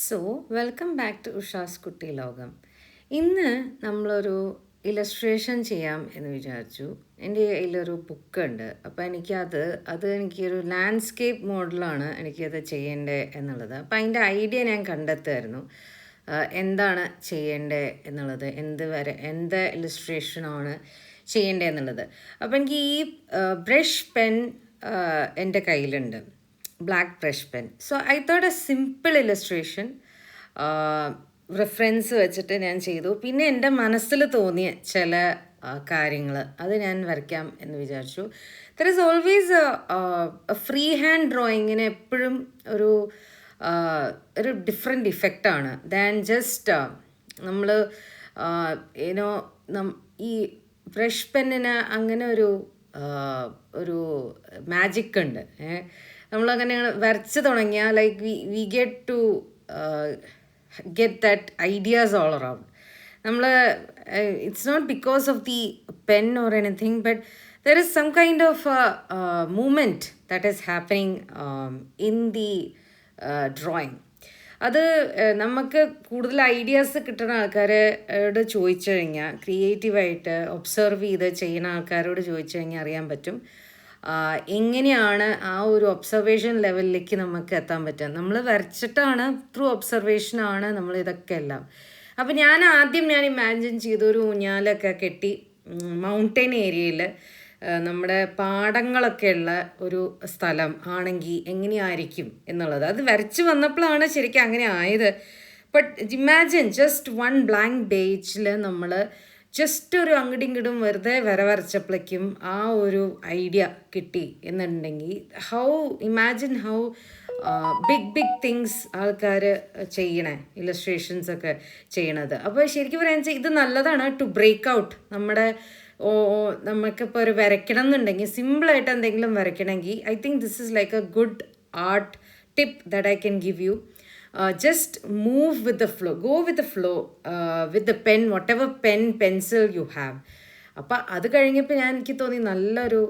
So welcome back to ഉഷാസ് കുട്ടി ലോകം. ഇന്ന് നമ്മളൊരു ഇലസ്ട്രേഷൻ ചെയ്യാം എന്ന് വിചാരിച്ചു. എൻ്റെ കയ്യിലൊരു ബുക്കുണ്ട്. അപ്പോൾ എനിക്കൊരു ലാൻഡ്സ്കേപ്പ് മോഡലാണ് എനിക്കത് ചെയ്യേണ്ടത് എന്നുള്ളത്. അപ്പോൾ അതിൻ്റെ ഐഡിയ ഞാൻ കണ്ടെത്തുമായിരുന്നു. എന്താണ് ചെയ്യേണ്ടത് എന്നുള്ളത്, എന്ത് ഇലസ്ട്രേഷനാണ് ചെയ്യേണ്ടത് എന്നുള്ളത്. അപ്പോൾ എനിക്ക് ഈ ബ്രഷ് പെൻ എൻ്റെ കയ്യിലുണ്ട്, black brush pen. So I thought A simple illustration reference വെച്ചിട്ട് ഞാൻ ചെയ്തു. പിന്നെ എൻ്റെ മനസ്സിൽ തോന്നിയ ചില കാര്യങ്ങൾ അത് ഞാൻ വരയ്ക്കാം എന്ന് വിചാരിച്ചു. There is always free hand ഡ്രോയിങ്ങിന് എപ്പോഴും ഒരു ഡിഫറെൻറ്റ് ഇഫക്റ്റാണ് ദാൻ ജസ്റ്റ് നമ്മൾ ഏനോ ഈ ബ്രഷ് പെന്നിന് അങ്ങനെ ഒരു മാജിക് ഉണ്ട്. നമ്മളങ്ങനെ വരച്ച് തുടങ്ങിയാൽ like we get to get that ideas all around. നമ്മൾ it's not because of the pen or anything, but there is some kind of moment that is happening in the drawing. അത് നമുക്ക് കൂടുതൽ ideas കിട്ടുന്ന ആൾക്കാരോട് ചോദിച്ചു കഴിഞ്ഞാൽ, ക്രിയേറ്റീവായിട്ട് observe ചെയ്ത് ചെയ്യുന്ന ആൾക്കാരോട് ചോദിച്ചു കഴിഞ്ഞാൽ അറിയാൻ പറ്റും എങ്ങനെയാണ് ആ ഒരു ഒബ്സർവേഷൻ ലെവലിലേക്ക് നമുക്ക് എത്താൻ പറ്റുക. നമ്മൾ വരച്ചിട്ടാണ്, ത്രൂ ഒബ്സർവേഷനാണ് നമ്മൾ ഇതൊക്കെ എല്ലാം. അപ്പോൾ ഞാൻ ഇമാജിൻ ചെയ്തൊരു ഊഞ്ഞാലൊക്കെ കെട്ടി മൗണ്ടൻ ഏരിയയിൽ നമ്മുടെ പാടങ്ങളൊക്കെ ഉള്ള ഒരു സ്ഥലം ആണെങ്കിൽ എങ്ങനെയായിരിക്കും എന്നുള്ളത് അത് വരച്ച് വന്നപ്പോഴാണ് ശരിക്കും അങ്ങനെ ആയത്. But imagine just one blank പേജിൽ നമ്മൾ ജസ്റ്റ് ഒരു ഇങ്ങടും വെറുതെ വരച്ചപ്പോഴേക്കും ആ ഒരു ഐഡിയ കിട്ടി എന്നുണ്ടെങ്കിൽ ഇമാജിൻ ഹൗ ബിഗ് തിങ്സ് ആൾക്കാർ ചെയ്യണേ, ഇലസ്ട്രേഷൻസൊക്കെ ചെയ്യണത്. അപ്പോൾ ശരിക്കും പറയാൻ വെച്ചാൽ ഇത് നല്ലതാണ് ടു ബ്രേക്ക് ഔട്ട്. നമുക്കിപ്പോൾ ഒരു വരയ്ക്കണം എന്നുണ്ടെങ്കിൽ, സിമ്പിളായിട്ട് എന്തെങ്കിലും വരയ്ക്കണമെങ്കിൽ I think this is like a good art tip that I can give you. Just move with the flow, go with the flow with the pen, whatever pencil you have. അപ്പോൾ അത് കഴിഞ്ഞപ്പോൾ എനിക്ക് തോന്നി നല്ലൊരു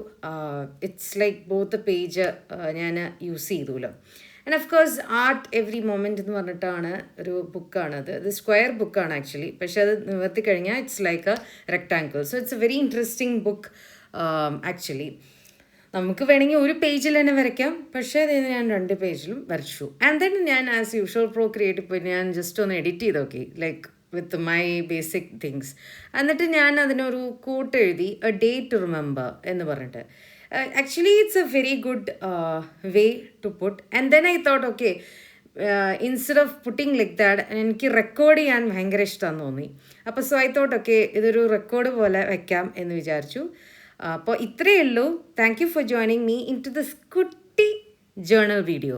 ഇറ്റ്സ് ലൈക്ക് ബോത്ത് പേജ് ഞാൻ use ചെയ്തുല്ലോ. And of course art every moment എന്ന് പറഞ്ഞിട്ടാണ് ഒരു ബുക്കാണത്. അത് സ്ക്വയർ ബുക്കാണ് ആക്ച്വലി, പക്ഷെ അത് നിവർത്തി കഴിഞ്ഞാൽ it's like A rectangle. So it's a very interesting book actually. നമുക്ക് വേണമെങ്കിൽ ഒരു പേജിൽ തന്നെ വരയ്ക്കാം, പക്ഷേ അതിന് ഞാൻ 2 പേജിലും വരച്ചു. ആൻഡ് ദെൻ ഞാൻ ആസ് യൂഷ്വൽ ക്രിയേറ്റീവ് പോയി ഞാൻ ജസ്റ്റ് ഒന്ന് എഡിറ്റ് ചെയ്ത് നോക്കി, like with my basic things. എന്നിട്ട് ഞാൻ അതിനൊരു കോട്ട് എഴുതി, എ ഡേ ടു റിമെമ്പർ എന്ന് പറഞ്ഞിട്ട്. Actually it's a very good way to put. And then I thought okay, instead of putting like that, എനിക്ക് റെക്കോർഡ് ചെയ്യാൻ ഭയങ്കര ഇഷ്ടമാണെന്ന് തോന്നി. അപ്പോൾ സോ ഐ തോട്ട് ഓക്കെ, ഇതൊരു റെക്കോർഡ് പോലെ വയ്ക്കാം എന്ന് വിചാരിച്ചു. അപ്പോൾ ഇത്രയേ ഉള്ളൂ. Thank you for joining me into this കുട്ടി ജേർണൽ വീഡിയോ.